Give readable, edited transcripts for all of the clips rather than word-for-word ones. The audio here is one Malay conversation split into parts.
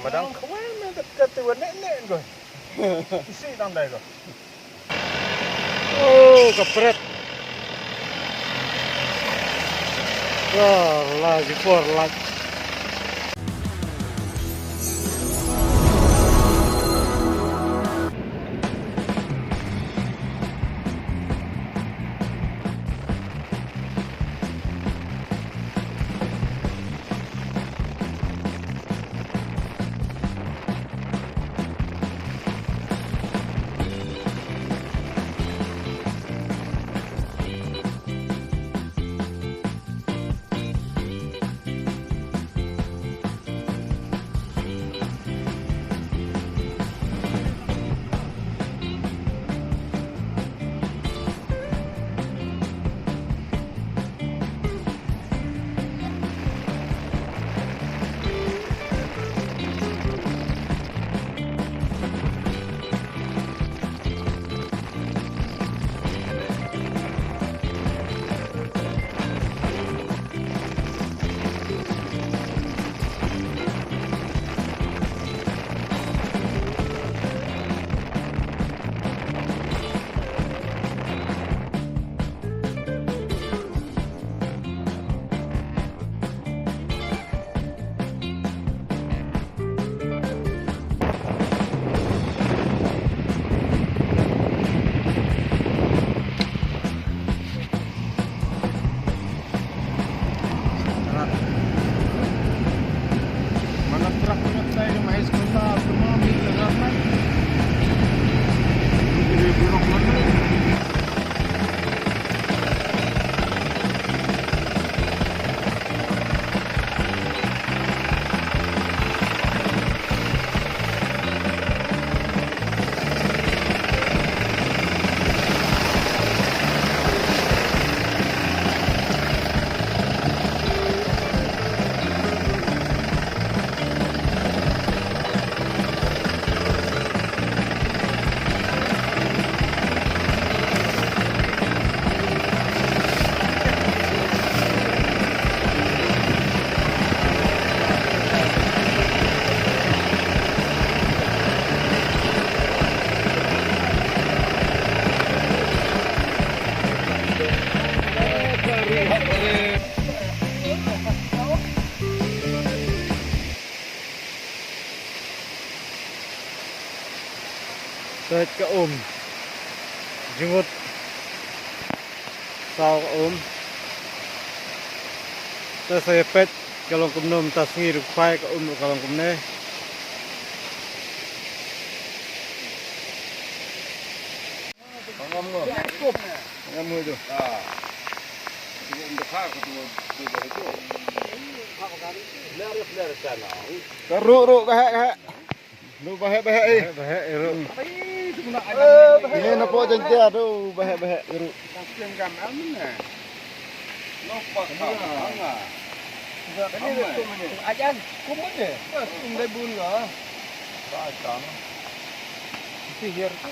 Padang kawan kata nenek kau. Isi tandai kau. Oh, kepret. Wah, lagi for lagi. Mana traknya saya mais kota semua bisa ramai. Jadi buruk mana? Saya ke jenggot sao saya pet kalau kumnom tas ngir phai ke kalau kumne Ngam itu. Ah. Untuk hak itu itu. Ler sana. Keruk bahak. Lu bahak ero Ini napa jentia tu bahak keruk. Kasian kan amna. Napa ka? Ini ajan kumut deh. Kumdai bun lah. Baca. Sihir tu.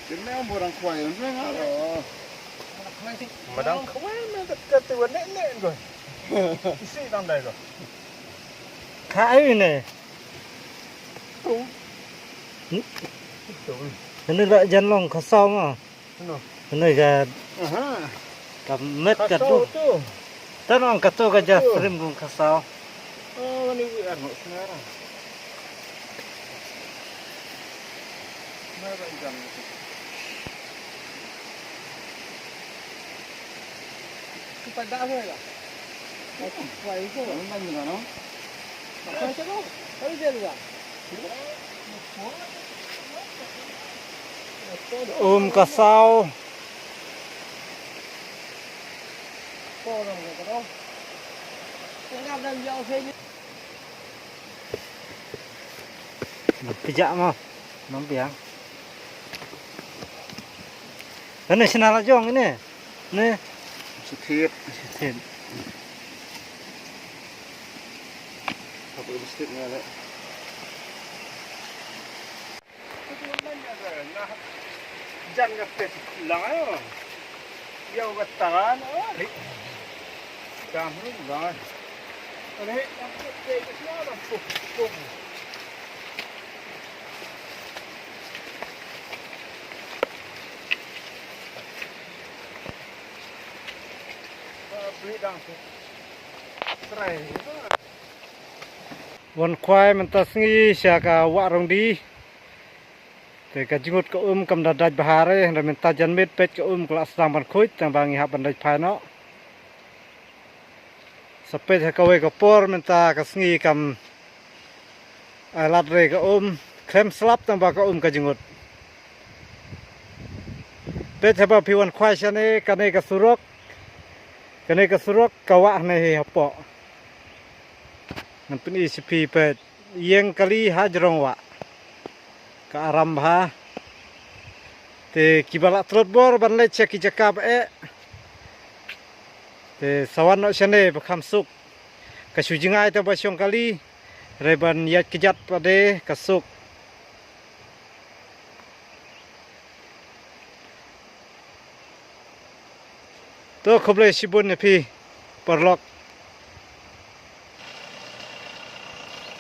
Kena orang kuai orang ngalo. Kuai sih. Madang kuai mah kata nek kau. Isi tandai kau. Khai này. Ini rak jan long khasau mà. No. Ini ga Aha. kamet Kau kadu. tu. Tanong katu ga ja srim bung khasau. Oh, ni anu sekarang. Mana ikan? Kepada apa lah? Kuai itu. Mana ni kan? Kuai siapa? Kuai dia juga. Khasau. Orang ni kan. Tengah dan jauh saja. Pijak mah. Nampiang. Ini sinala jong ini. Nih. Setit. Sin. Apa setit ni ada? Jan ngetet lang ayo. Yaw katangan. Ari. Kamu lang. Ani aku ke sana puk. Beli dang. Try. Wan khoai man ta sngi sya ka wa rong di. Te ka jingut ka kam da daj bahare ra men ta jan met pet ka kla sang ban khoi tang bangi ha ban daj phai no. Sapet ha ka we ka por men ta ka sngi kam alat re ka krem slap tang ba ka ka jingut. Pet ha ba pi wan khoai sya ne ka ne ka surok. Ka ne ka surok ka wa ne he ha po. Nan pini sipi pet yeng kali ha jrong wa ka aram bha te kibala trot bor ban le cheki jakab te sawan no chane bakham suk ka sujingai te ba syong kali reban yat kijat pade ka suk to khoble sibun ne phi parlok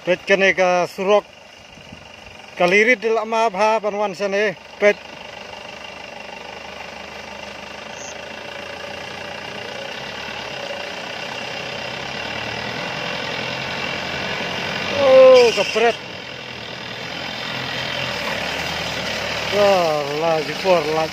pet kene ka surok kalirit lama bha banwan sane pet oh kapret wah la jipor la